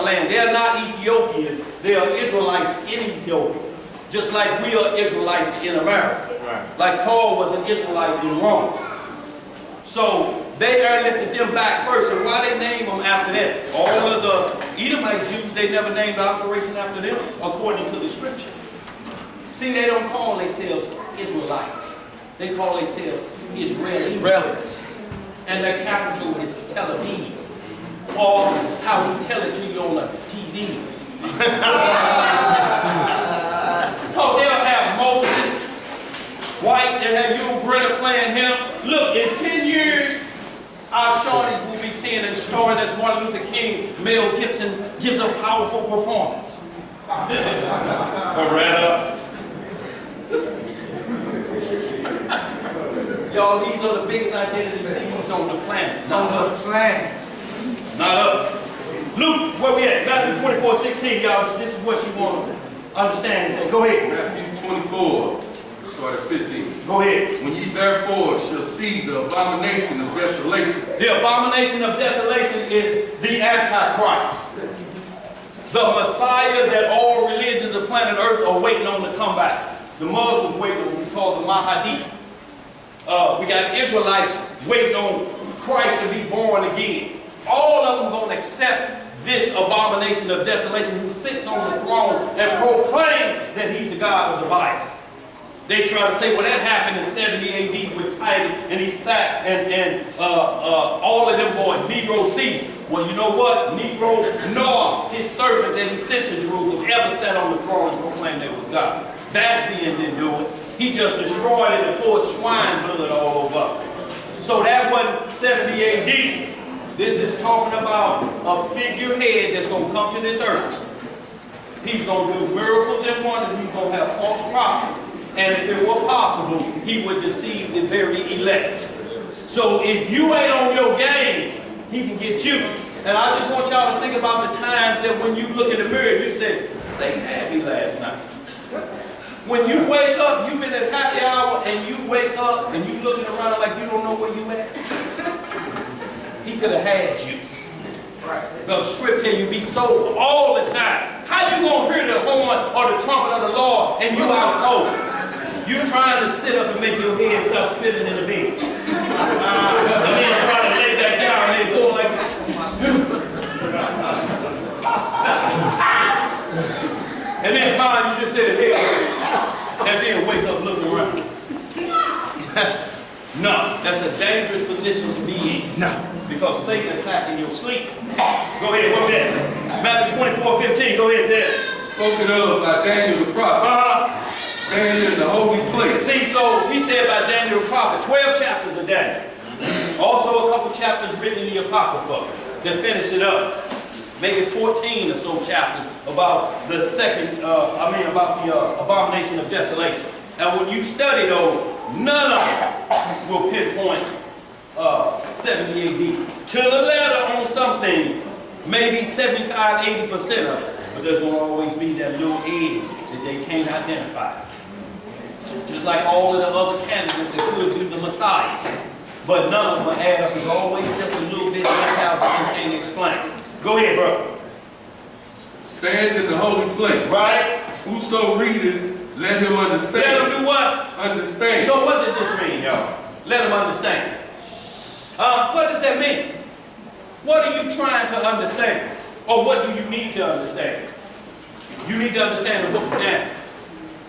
land. They are not Ethiopians. They are Israelites in Ethiopia. Just like we are Israelites in America. Right. Like Paul was an Israelite in Rome. So they airlifted them back first. And why they name them after that? All of the Edomite Jews, they never named the operation after them, according to the scripture. See, they don't call themselves Israelites. They call themselves Israelites. And their capital is Tel Aviv. Or how we tell it to you on the TV. So they'll have Moses, White, they'll have you and Brenda playing him. Look, in 10 years, our shorties will be seeing a story that's Martin Luther King, Mel Gibson gives a powerful performance. Loretta. Y'all, these are the biggest identity thieves on the planet. Not us. Not us. Luke, where we at? Matthew 24:16, y'all. This is what you want to understand and say. Go ahead. Matthew 24, start at 15. Go ahead. When ye therefore shall see the abomination of desolation. The abomination of desolation is the Antichrist. The Messiah that all religions of planet Earth are waiting on to come back. The Muslims waiting on, we call the Mahdi. We got Israelites waiting on Christ to be born again. All of them going to accept this abomination of desolation who sits on the throne and proclaim that he's the God of the Bible. They try to say, well, that happened in 70 AD with Titus, and he sat, and all of them boys, Negro Caesar. Well, you know what? Negro Noah, his servant that he sent to Jerusalem, ever sat on the throne and proclaimed that was God. Vespasian didn't do it. He just destroyed it and poured swine blood all over. So that wasn't 70 AD. This is talking about a figurehead that's going to come to this earth. He's going to do miracles and wonders. He's going to have false prophets. And if it were possible, he would deceive the very elect. So if you ain't on your game, he can get you. And I just want y'all to think about the times that when you look in the mirror, you say, Satan had me last night. When you wake up, you've been at happy hour, and you wake up and you looking around like you don't know where you at. He could have had you. Right. The script tell you be sober all the time. How you gonna hear the horn or the trumpet of the Lord and you out cold? You trying to sit up and make your head stop spinning in the bed. And then trying to lay back down and then go like and then finally you just sit here and then wake up looking around. No, that's a dangerous position to be in. No. Because Satan attacked in your sleep. Go ahead, where we at? Matthew 24:15, go ahead, say it. Spoken of by Daniel the prophet. Stand in the holy place. See, so he said by Daniel the prophet, 12 chapters of Daniel. Also a couple chapters written in the Apocrypha that finish it up. Maybe 14 or so chapters about the about the abomination of desolation. And when you study those, none of them will pinpoint 70 AD. To the letter on something, maybe 75, 80% of it. But there's going to always be that little edge that they can't identify. Just like all of the other candidates that could be the Messiah. But none of them add up. It's always just a little bit left out that you can't explain. Go ahead, bro. Stand in the holy place. Right? Whoso readeth, let him understand. Let him do what? Understand. So what does this mean, y'all? Let him understand. What does that mean? What are you trying to understand? Or what do you need to understand? You need to understand the book of Daniel.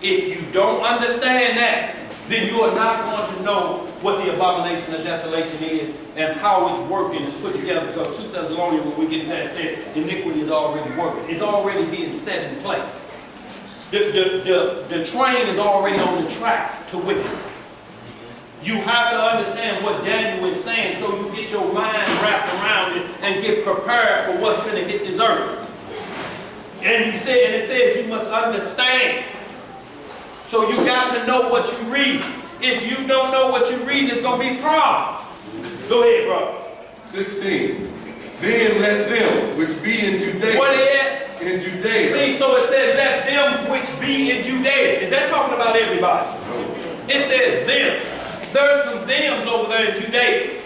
If you don't understand that, then you are not going to know what the abomination of desolation is and how it's working, it's put together. Because 2 Thessalonians, when we get to that, said iniquity is already working. It's already being set in place. The train is already on the track to wickedness. You have to understand what Daniel is saying so you get your mind wrapped around it and get prepared for what's going to hit this earth. And it says you must understand. So you got to know what you read. If you don't know what you read, it's going to be a problem. Go ahead, bro. 16. Then let them which be in Judea. What is it? In Judea. See, so it says let them which be in Judea. Is that talking about everybody? It says them. There's some thems over there in Judea.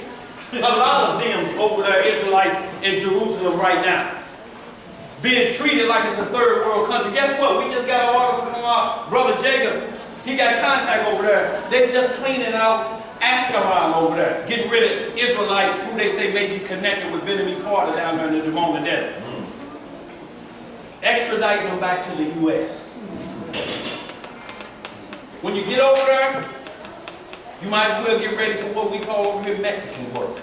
A lot of them over there, Israelites in Jerusalem right now. being treated like it's a third world country. Guess what? We just got an article from our brother Jacob. He got contact over there. They're just cleaning out Ashkelon over there, getting rid of Israelites who they say may be connected with Benjamin Carter down there in the Devon Desert. Extraditing them back to the U.S. When you get over there, you might as well get ready for what we call over here Mexican work.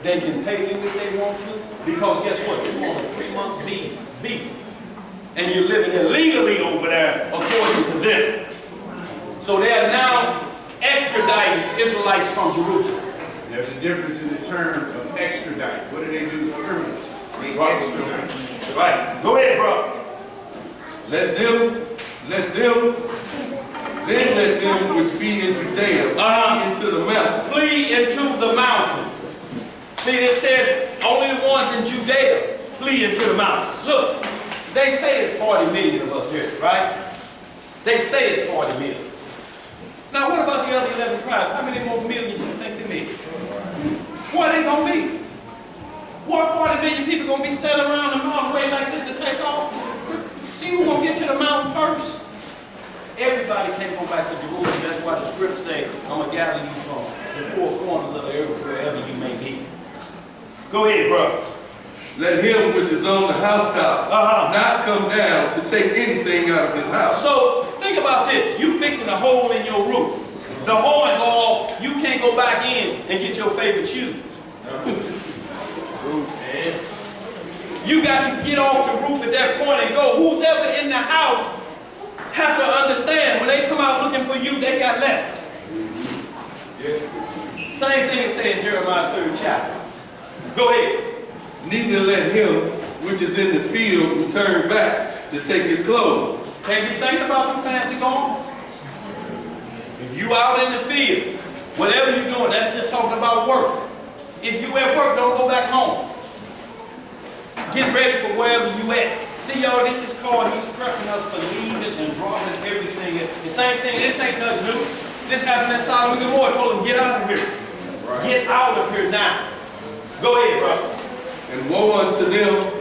They can pay you if they want to, because guess what? You're on a 3 months visa. And you're living illegally over there according to them. So they are now extraditing Israelites from Jerusalem. There's a difference in the term of extradite. What do they do with criminals? They extradite. Right. Go ahead, bro. Let them which be in Judea flee into the mountains. Flee into the mountains. See, it said only the ones in Judea flee into the mountains. Look, they say it's 40 million of us here, right? They say it's 40 million. Now, what about the other 11 tribes? How many more millions you think they need? What are they going to be? What 40 million people going to be standing around the mountain way like this to take off? See who's going to get to the mountain first? Everybody can't go back to Jerusalem. That's why the script say, I'm going to gather you from the four corners of the earth, wherever you may be. Go ahead, bro. Let him which is on the housetop not come down to take anything out of his house. So, think about this. You fixing a hole in your roof. The hole in all, you can't go back in and get your favorite shoes. You got to get off the roof at that point and go. Who's ever in the house have to understand when they come out looking for you, they got left. Same thing it said in Jeremiah 3rd chapter. Go ahead. Neither let him which is in the field return back to take his clothes. Can't be thinking about them fancy garments. If you out in the field, whatever you're doing, that's just talking about work. If you at work, don't go back home. Get ready for wherever you at. See, y'all, this is called, he's prepping us for leaving and dropping everything. The same thing, this ain't nothing new. This happened in Sodom and Gomorrah. Told him, get out of here. Right. Get out of here now. Go ahead, bro. And woe unto them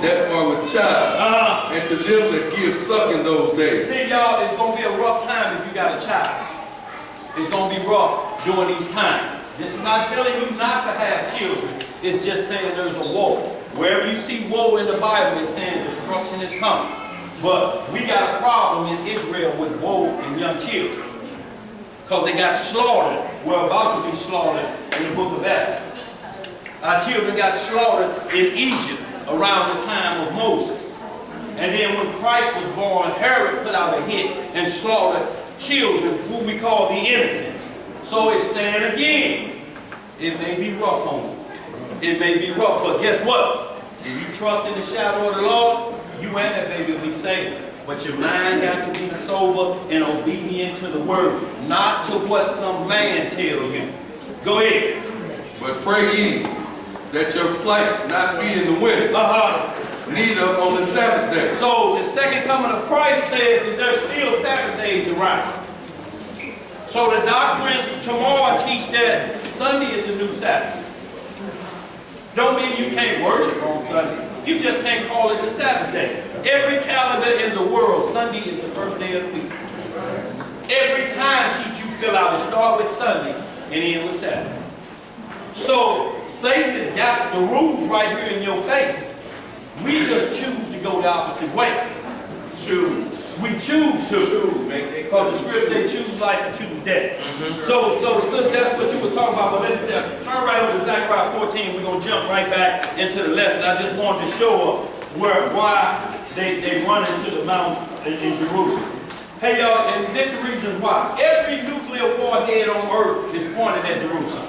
that are with child, and to them that give suck in those days. See, y'all, it's going to be a rough time if you got a child. It's going to be rough during these times. This is not telling you not to have children. It's just saying there's a woe. Wherever you see woe in the Bible, it's saying destruction is coming. But we got a problem in Israel with woe in young children. Because they got slaughtered. We're about to be slaughtered in the book of Esther. Our children got slaughtered in Egypt around the time of Moses. And then when Christ was born, Herod put out a hit and slaughtered children who we call the innocent. So it's saying again, it may be rough on you. It may be rough, but guess what? If you trust in the shadow of the Lord, you and that baby will be saved. But your mind got to be sober and obedient to the word, not to what some man tell you. Go ahead. But pray ye that your flight not be in the winter, neither on the Sabbath day. So the second coming of Christ says that there's still Sabbath days around. So the doctrines tomorrow teach that Sunday is the new Sabbath. Don't mean you can't worship on Sunday. You just can't call it the Sabbath day. Every calendar in the world, Sunday is the first day of the week. Every time sheet you fill out, it start with Sunday and end with Sabbath. So Satan has got the rules right here in your face. We just choose to go the opposite way. Choose. We choose to. Because the script says choose life and choose death. So since that's what you were talking about, but let's turn right over to Zechariah 14. We're going to jump right back into the lesson. I just wanted to show up why they run into the mountain in Jerusalem. Hey y'all, and this is the reason why. Every nuclear warhead on earth is pointed at Jerusalem.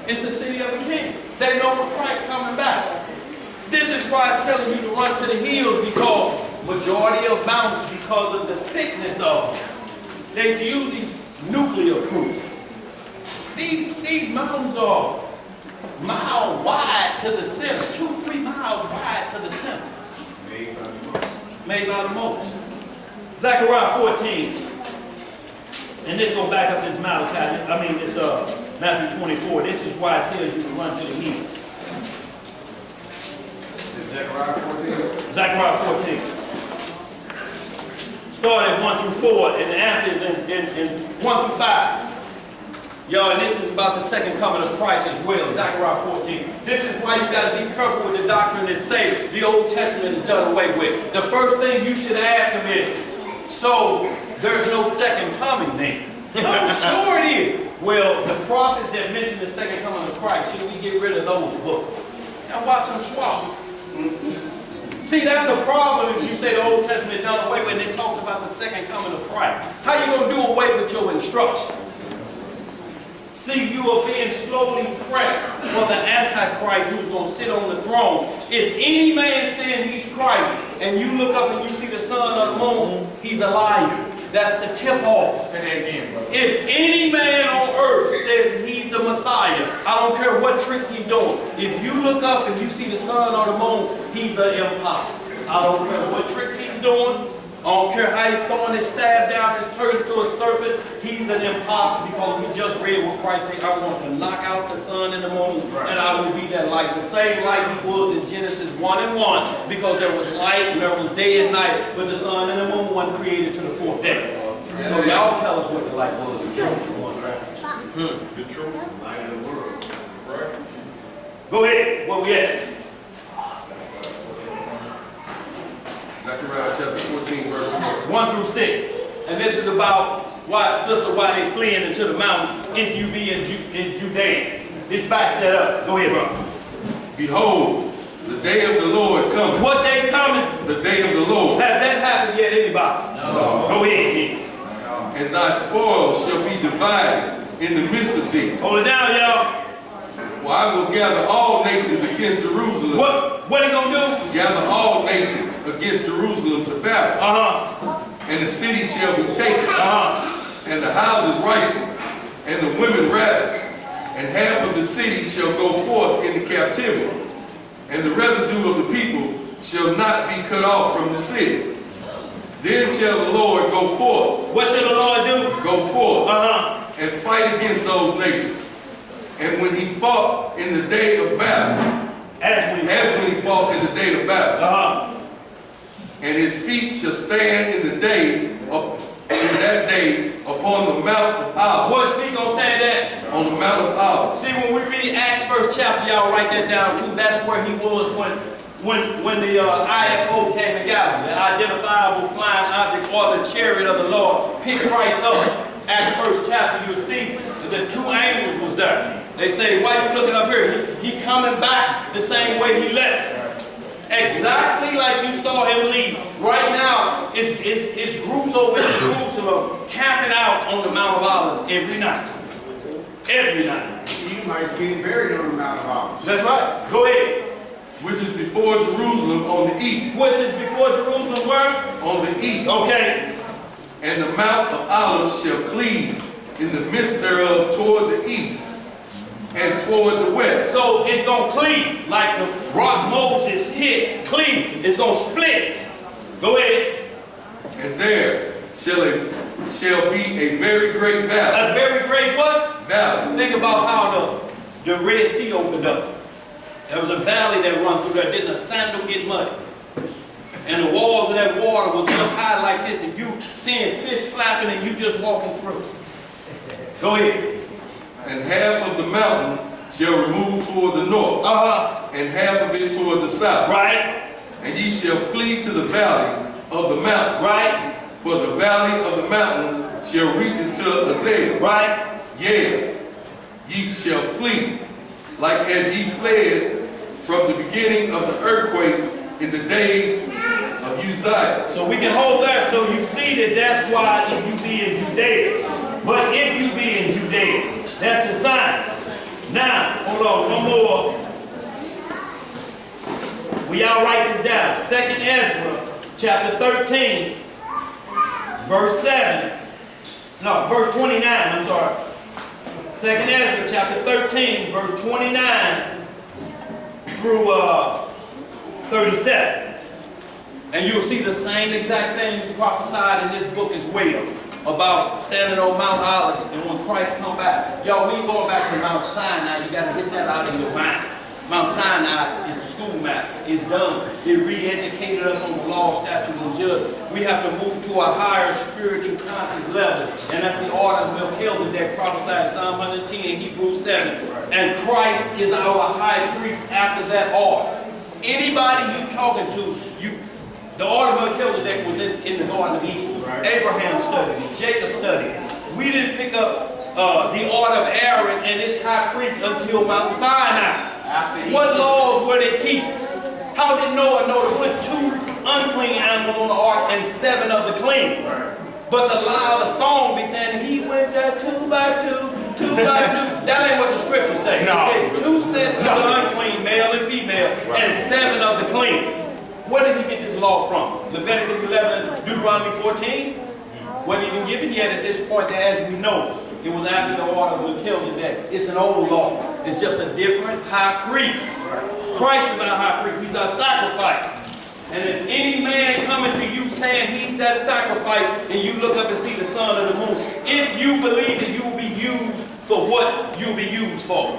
It's the city of the king. They know when Christ's coming back. This is why it's telling you to run to the hills, because majority of mountains, because of the thickness of them, they usually nuclear proof. These mountains are mile wide to the center, 2-3 miles wide to the center. Made by the most. Zechariah 14. And this goes back up this Matthew 24. This is why it tells you to run to the hills. Zechariah 14. Zechariah 14. Start at 1 through 4, and the answer is in 1 through 5. Yo, and this is about the second coming of Christ as well, Zechariah 14. This is why you got to be careful with the doctrine that say the Old Testament is done away with. The first thing you should ask them is, so there's no second coming then? I'm sure it is. Well, the prophets that mention the second coming of Christ, should we get rid of those books? Now watch them swallow. See, that's the problem if you say the Old Testament is done away with and it talks about the second coming of Christ. How you going to do away with your instruction? See, you are being slowly prepped for the Antichrist who's going to sit on the throne. If any man saying he's Christ and you look up and you see the sun or the moon, he's a liar. That's the tip-off. Say that again, brother. If any man on earth says he's the Messiah, I don't care what tricks he's doing. If you look up and you see the sun or the moon, he's an imposter. I don't care what tricks he's doing. I don't care how he's throwing his staff down, his turned into a serpent. He's an imposter because we just read what Christ said. I want to knock out the sun and the moon, and I will be that light. The same light he was in Genesis 1:1, because there was light and there was day and night, but the sun and the moon weren't created to the fourth day. So y'all tell us what the light was in Genesis 1, right? The truth, light of the world. Right? Go ahead. What we at? Zechariah chapter 14, verse 1. 1 through 6. And this is about why they fleeing into the mountains if you be in Judea. This backs that up. Go ahead, bro. Behold, the day of the Lord cometh. What day coming? The day of the Lord. Has that happened yet, anybody? No. Go ahead, kid. And thy spoils shall be divided in the midst of thee. Hold it down, y'all. For I will gather all nations against Jerusalem. What are you going to do? Gather all nations against Jerusalem to battle. And the city shall be taken. And the houses rifled. And the women ravished. And half of the city shall go forth into captivity. And the residue of the people shall not be cut off from the city. Then shall the Lord go forth. What shall the Lord do? Go forth. And fight against those nations. And when he fought in the day of battle, as when he fought in the day of battle, and his feet shall stand in that day upon the Mount of Olives. What's feet gonna stand at? On the Mount of Olives. See, when we read Acts 1st chapter, y'all write that down too. That's where he was when the IFO came and got him, the identifiable flying object or the chariot of the Lord picked Christ up. Acts 1st chapter, you'll see the two angels was there. They say, why are you looking up here? He coming back the same way he left. Exactly like you saw him leave. Right now, it's groups over in Jerusalem camping out on the Mount of Olives every night. Every night. Edomites being buried on the Mount of Olives. That's right. Go ahead. Which is before Jerusalem on the east. Which is before Jerusalem where? On the east. Okay. And the Mount of Olives shall cleave in the midst thereof toward the east and toward the west. So it's going to cleave like the rock Moses hit. Cleave. It's going to split. Go ahead. And there shall be a very great valley. A very great what? Valley. Think about how the Red Sea opened up. There was a valley that run through there. Didn't a sandal get muddy? And the walls of that water was up high like this, and you seeing fish flapping and you just walking through. Go ahead. And half of the mountain shall remove toward the north, and half of it toward the south. Right. And ye shall flee to the valley of the mountains. Right. For the valley of the mountains shall reach until Azal. Right. Yea, ye shall flee, like as ye fled from the beginning of the earthquake in the days of Uzziah. So we can hold that. So you see that's why if you be in Judea. But if you be in Judea, that's the sign. Now, hold on, one more. We all write this down. 2nd Ezra, chapter 13, verse 7. No, verse 29, I'm sorry. 2nd Ezra, chapter 13, verse 29 through 37. And you'll see the same exact thing prophesied in this book as well, about standing on Mount Olives and when Christ come back. Y'all, we ain't going back to Mount Sinai. You got to get that out of your mind. Mount Sinai is the schoolmaster. is done. It re-educated us on the law, statutes, and judgments. We have to move to a higher spiritual conscious level. And that's the order of Melchizedek prophesied in Psalm 110 and Hebrews 7. And Christ is our high priest after that order. Anybody you talking to, the order of Melchizedek was in the Garden of Eden. Right. Abraham studied it. Jacob studied it. We didn't pick up the order of Aaron and its high priest until Mount Sinai. What laws were they keeping? How did Noah know to put 2 unclean animals on the ark and 7 of the clean? Right. But the lie of the song be saying he went there 2 by 2, 2 by 2. That ain't what the scriptures say. No. It said 2 sets of the unclean, male and female, right, and 7 of the clean. Where did he get this law from? Leviticus 11, Deuteronomy 14? Wasn't even given yet at this point, as we know. It was after the order of Melchizedek. It's an old law. It's just a different high priest. Christ is our high priest. He's our sacrifice. And if any man coming to you saying he's that sacrifice, and you look up and see the sun or the moon, if you believe that you will be used for what you'll be used for,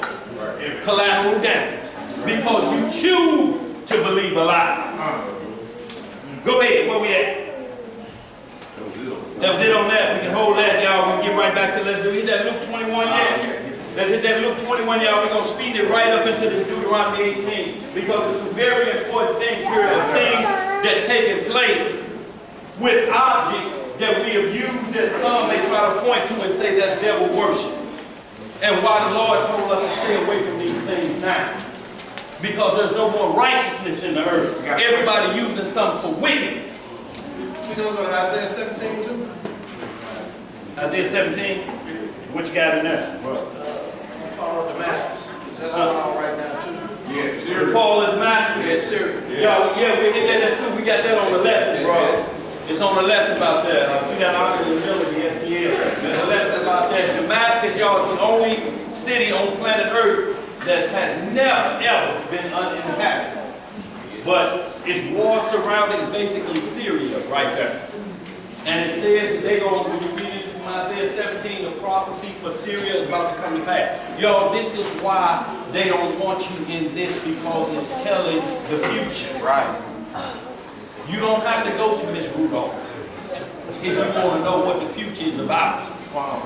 collateral damage, because you choose to believe a lie. Go ahead, where we at? That was it on that. We can hold that, y'all. We'll get right back to, let's do hit that Luke 21 yet. Let's hit that Luke 21, y'all. We're going to speed it right up into this Deuteronomy 18, because there's some very important things here, of things that taking place with objects that we have used as some they try to point to and say that's devil worship. And why the Lord told us to stay away from these things now. Because there's no more righteousness in the earth. Everybody using something for wickedness. We gonna go to Isaiah 17 too? Isaiah 17? What you got in there? The fall of Damascus. That's going on right now too. Yeah, The Syria. fall of Damascus? Yeah, Syria. Yeah, we hit that too. We got that on the lesson, bro. It's on the lesson about that. See that honor and humility, STL. There's a lesson about that. Damascus, y'all, is the only city on planet Earth that has never, ever been uninhabited. But its war surrounding is basically Syria right there. And it says that they're going, when you read into Isaiah 17, the prophecy for Syria is about to come to pass. Y'all, this is why they don't want you in this, because it's telling the future. Right. You don't have to go to Miss Rudolph if you want to know what the future is about.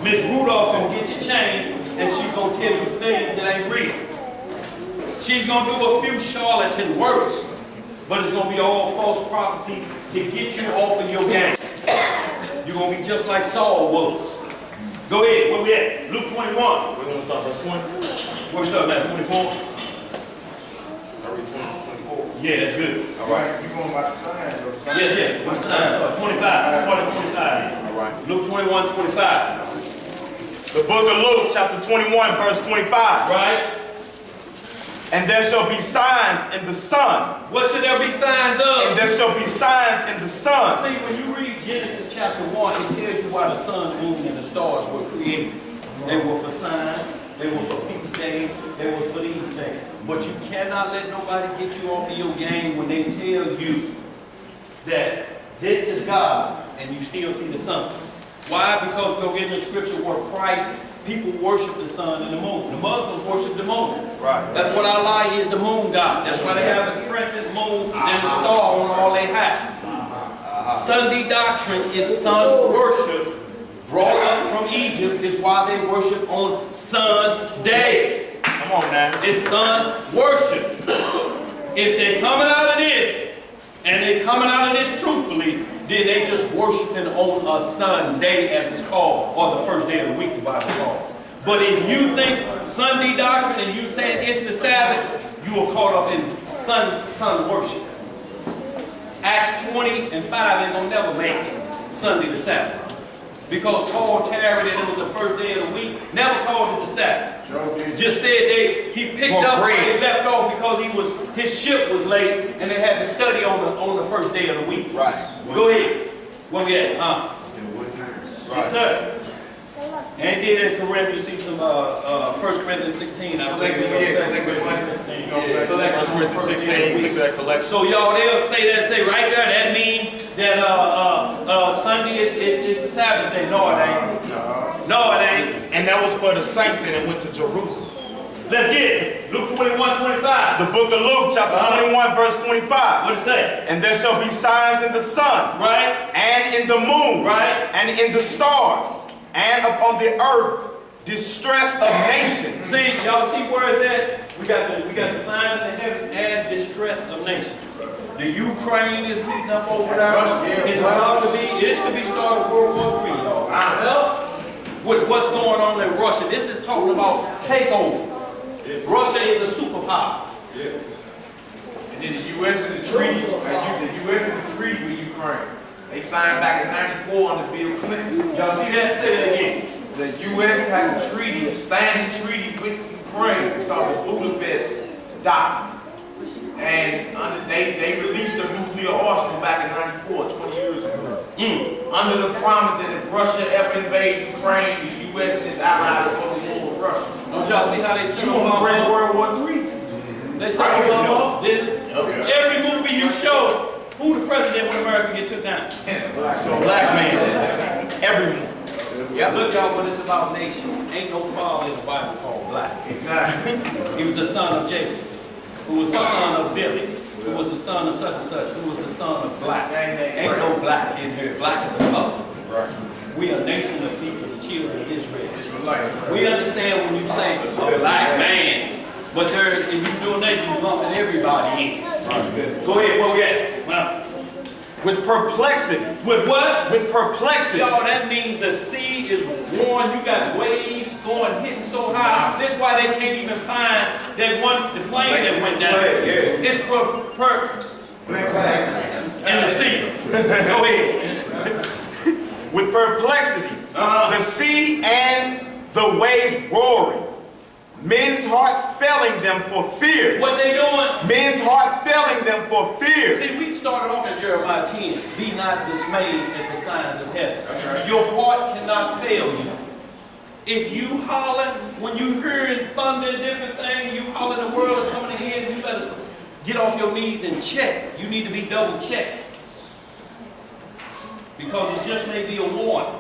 Miss Rudolph gonna get you changed, and she's gonna tell you things that ain't real. She's gonna do a few charlatan works, but it's gonna be all false prophecy to get you off of your game. You're gonna be just like Saul was. Go ahead, where we at? Luke 21. We're gonna start verse 20. Where we starting at? 24? I read 20 to 24. Yeah, that's good. All right, you going about the signs? Yes, yeah. What sign? 25. What is 25? All right. Luke 21, 25. The book of Luke, chapter 21, verse 25. Right? And there shall be signs in the sun. What should there be signs of? And there shall be signs in the sun. See, when you read Genesis chapter 1, it tells you why the sun, moon, and the stars were created. They were for signs, they were for feast days, they were for these things. But you cannot let nobody get you off of your game when they tell you that this is God and you still see the sun. Why? Because we'll get in the scripture where Christ, people worship the sun and the moon. The Muslims worship the moon. Right. That's what Allah is, the moon God. That's why they have a crescent moon and the star on all they have. Sunday doctrine is sun worship. Brought up from Egypt is why they worship on Sunday. Come on now. It's sun worship. If they're coming out of this, and they're coming out of this truthfully, then they just worshiping on a Sunday, as it's called, or the first day of the week, the Bible calls. But if you think Sunday doctrine and you saying it's the Sabbath, you are caught up in sun worship. Acts 20 and 5 ain't gonna never make Sunday the Sabbath. Because Paul tarried and it was the first day of the week, never called it the Sabbath. Just said he picked up where they left off because his ship was late and they had to study on the first day of the week. Right. Go ahead. Where we at? Yes, sir. And he did in Corinthians, you see some 1 Corinthians 16. I believe it Corinthians 16, you took that collection. So y'all, they'll say right there, that means that Sunday is the Sabbath day. No, it ain't. No, it ain't. And that was for the saints and it went to Jerusalem. Let's get it. Luke 21:25. The book of Luke, chapter 21, verse 25. What it say? And there shall be signs in the sun, Right? and in the moon, Right? and in the stars, and upon the earth, distress of nations. See, y'all see where it's at? We got the signs in the heaven and distress of nations. The Ukraine is heating up over there. It's about to be, it's to be started World War III, y'all. With what's going on in Russia, this is talking about takeover. Russia is a superpower. And then the U.S. and the treaty, the U.S. and the treaty with Ukraine. They signed back in '94 under Bill Clinton. Y'all see that? Say that again. The U.S. has a treaty, a standing treaty with Ukraine. It's called the Budapest Doctrine. And they released a nuclear arsenal back in '94, 20 years ago. Under the promise that if Russia ever invade Ukraine, the U.S. and its allies will go to war with Russia. Don't y'all see how they sent You want to bring Obama? World War III? They sent Obama up, didn't they? Every movie you show, who the president when America get took down? Black man. Everyone. Yeah, look y'all, what it's about nations. Ain't no father in the Bible called black. Exactly. He was the son of Jacob, who was the son of Billy, who was the son of such and such, who was the son of black. Ain't no black in here. Black is a color. We are a nation of people, the children of Israel. We understand when you say a black man, but there's, if you're doing that, you're lumping everybody in. Go ahead, where we at? Well, With perplexity. with what? With perplexity. Y'all, that means the sea is warm. You got waves going, hitting so high. That's why they can't even find that one, the plane that went down. It's in the sea. Go ahead. With perplexity. The sea and the waves roaring. Men's hearts failing them for fear. What they doing? Men's heart failing them for fear. See, we started off at Jeremiah 10. Be not dismayed at the signs of heaven. Your heart cannot fail you. If you holler, when you hearing thunder and different things, you holler the world is coming ahead, you better get off your knees and check. You need to be double checked. Because it just may be a warning.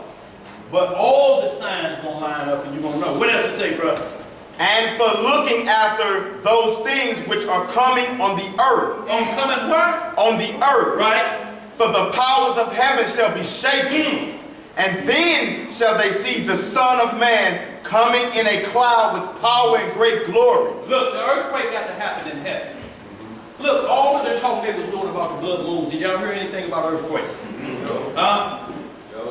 But all the signs gonna line up and you're gonna know. What else to say, brother? And for looking after those things which are coming on the earth. On coming where? On the earth. Right? For the powers of heaven shall be shaken. And then shall they see the Son of Man coming in a cloud with power and great glory. Look, the earthquake got to happen in heaven. Look, all of the talk they was doing about the blood moon, did y'all hear anything about earthquake? Huh?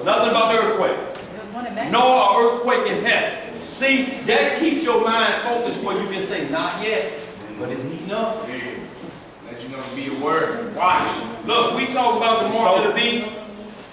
Nothing about the earthquake. Nor an earthquake in heaven. See, that keeps your mind focused where you can say, not yet, but it's heating up. Let you know to be aware. Watch. Look, we talk about the mark of the beast,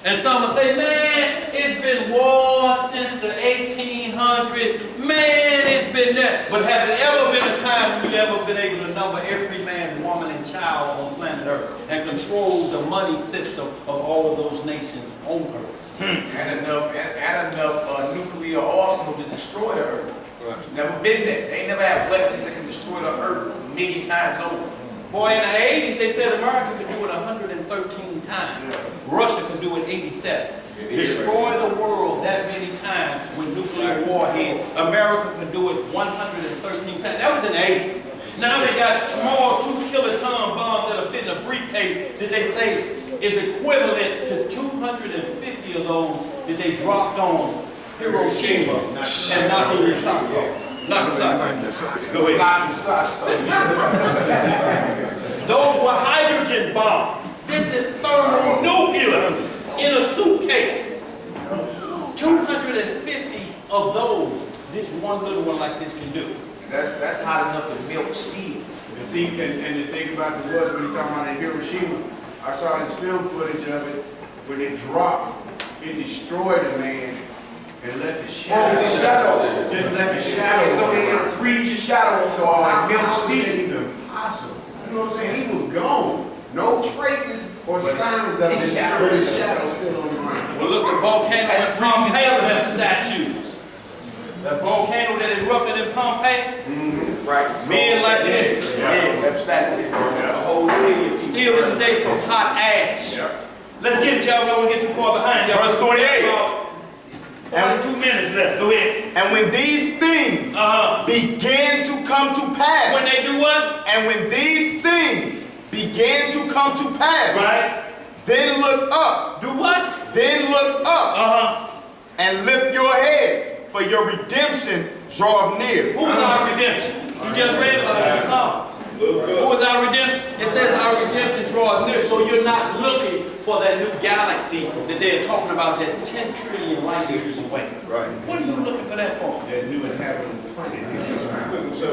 and some will say, man, it's been war since the 1800s. Man, it's been that. But has it ever been a time when you've ever been able to number every man, woman, and child on planet Earth and control the money system of all those nations on Earth? And enough nuclear arsenal to destroy the earth. Never been there. They never have weapons that can destroy the earth a million times over. Boy, in the 80s, they said America could do it 113 times. Russia could do it 87. Destroy the world that many times with nuclear warheads. America could do it 113 times. That was in the 80s. Now they got small 2-kiloton bombs that are fit in a briefcase that they say is equivalent to 250 of those that they dropped on Hiroshima and Nagasaki. Go ahead. Knock your socks off. Those were hydrogen bombs. This is thermonuclear in a suitcase. 250 of those this one little one like this can do. That's hot enough to melt steel. And see, and the thing about it was when you're talking about in Hiroshima, I saw this film footage of it when it dropped, it destroyed a man and left his shadow. His shadow. Just left his So shadow. it'll freeze your shadow so How melt was steel. it even possible? You know what I'm saying? He was gone. No traces or signs of his it, shadow. but his shadow still on the ground. Well, look, the volcano That's in Pompeii have statues. The volcano that erupted in Pompeii, Right. men like this, Yeah. That's that. The whole city. still this day from hot ash. Let's get it, y'all. We don't want to get too far behind, y'all. Verse 28. 42 minutes left. Go ahead. And when these things begin to come to pass. When they do what? And when these things begin to come to pass. Right. Then look up. Do what? Then look up. And lift your heads, for your redemption draweth near. Who is our redemption? You just read about the Psalm. Who is our redemption? It says our redemption draws near, so you're not looking for that new galaxy that they're talking about that's 10 trillion light years away. Right. What are you looking for that for? That new inhabited planet.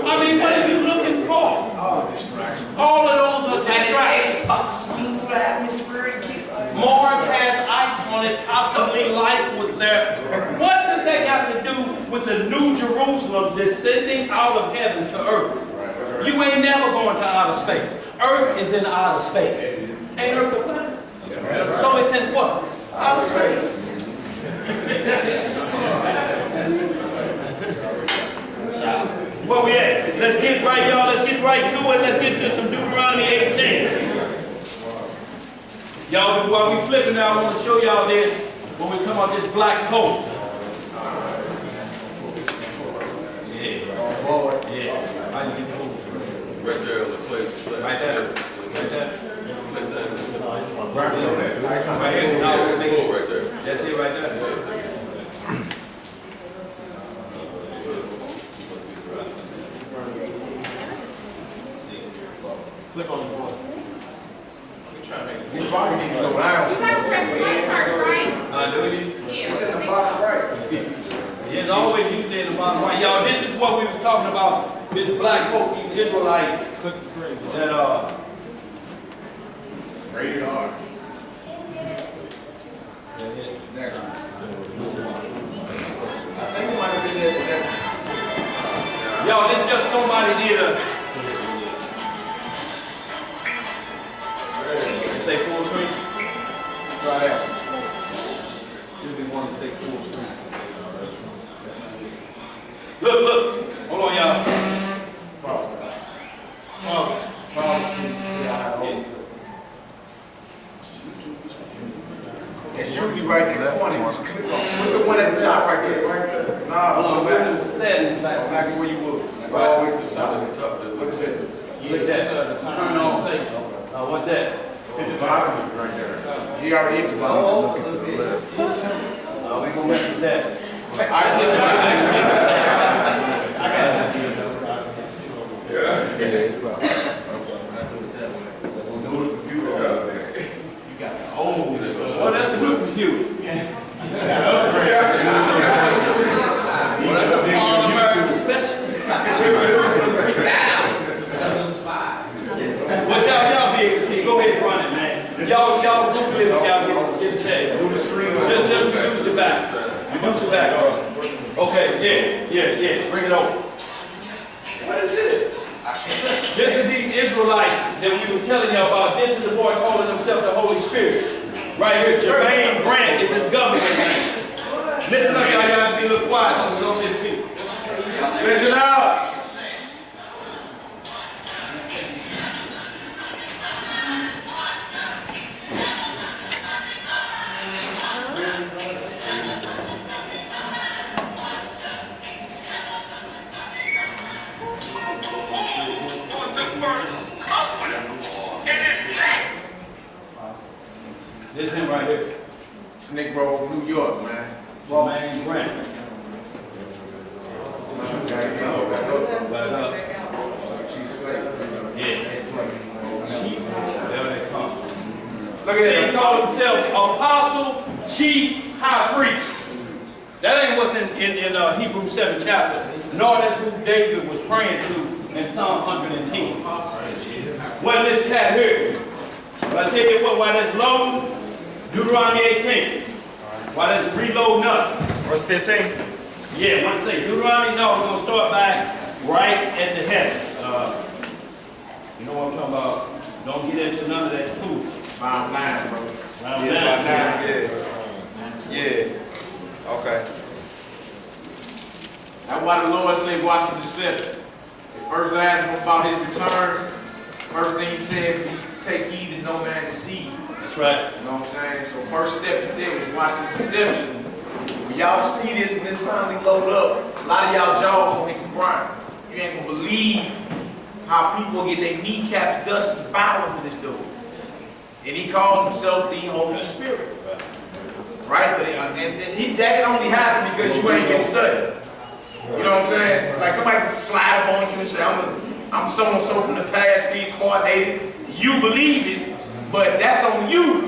I mean, what are you looking for? All of those are distractions. Mars has ice on it, possibly life was there. What does that got to do with the New Jerusalem descending out of heaven to earth? You ain't never going to outer space. Earth is in outer space. Ain't Earth a planet? So it's in what? Outer space. Where we at? Let's get right, y'all. Let's get right to it. Let's get to some Deuteronomy 18. Y'all, while we flipping now, I want to show y'all this when we come out this black coat. Yeah. Yeah. How you get the coat? Right there in the place. Right there. Right there. Place that. Right here. No, It's full right there. that's it right there. Click on the board. You probably need to go down. You gotta press play first, right? Do you? Yeah. It's in the bottom right. It's always usually in the bottom right. Y'all, this is what we was talking about. This black coat, these Israelites. Click the screen. That Rated R. I think it might have been there. y'all, this just somebody did a say full screen. Try that. You'll be wanting to say full screen. Look. Hold on, y'all. It's usually right in the corner. What's the one at the top right there? Nah, Hold on, back. we're settings back where you were. All the way to the top. What is it? Click that. Turn on. What's that? At the bottom is right there. He already hit the bottom. Looking to the left. We gonna mess with that. I said, I got it. Well, that's a new computer. Well, that's a all-American special. What y'all be able to see? Go ahead and run it, man. Y'all Google it. Y'all get a check. Just reduce it back. Reduce it back. Okay, yeah. Bring it over. What is this? This is these Israelites that we were telling you about. This is the boy calling himself the Holy Spirit. Right here, Jermaine Grant is his government name. Listen up, y'all. Y'all be a little quiet on this seat. Listen up. This is him right here. Snake roll from New York, man. Jermaine Grant. Back up. Yeah. There they come. Look He at that. called himself Apostle, Chief, High Priest. That ain't what's in Hebrews 7 chapter. Nor that's who David was praying to in Psalm 110. Well, this cat here. But I tell you what, while that's loading, Deuteronomy 18. While that's reloading up. Verse 15. Yeah, what to say? Deuteronomy, no, we're going to start back right at the heaven. You know what I'm talking about? Don't get into none of that food. Round 9, bro. Round Yeah, down. yeah. Okay. That's why the Lord said, watch the deception. He first asked him about his return. First thing he said, take heed that no man deceive. That's right. You know what I'm saying? So first step he said was watch the deception. When y'all see this, when this finally load up, a lot of y'all jaws gonna hit the ground. You ain't gonna believe how people get their kneecaps dusty bowing to this dude. And he calls himself the Holy Spirit. Right? But that can only happen because you ain't been studying. You know what I'm saying? Like somebody can slide up on you and say, I'm so-and-so from the past, reincarnated. You believe it, but that's on you.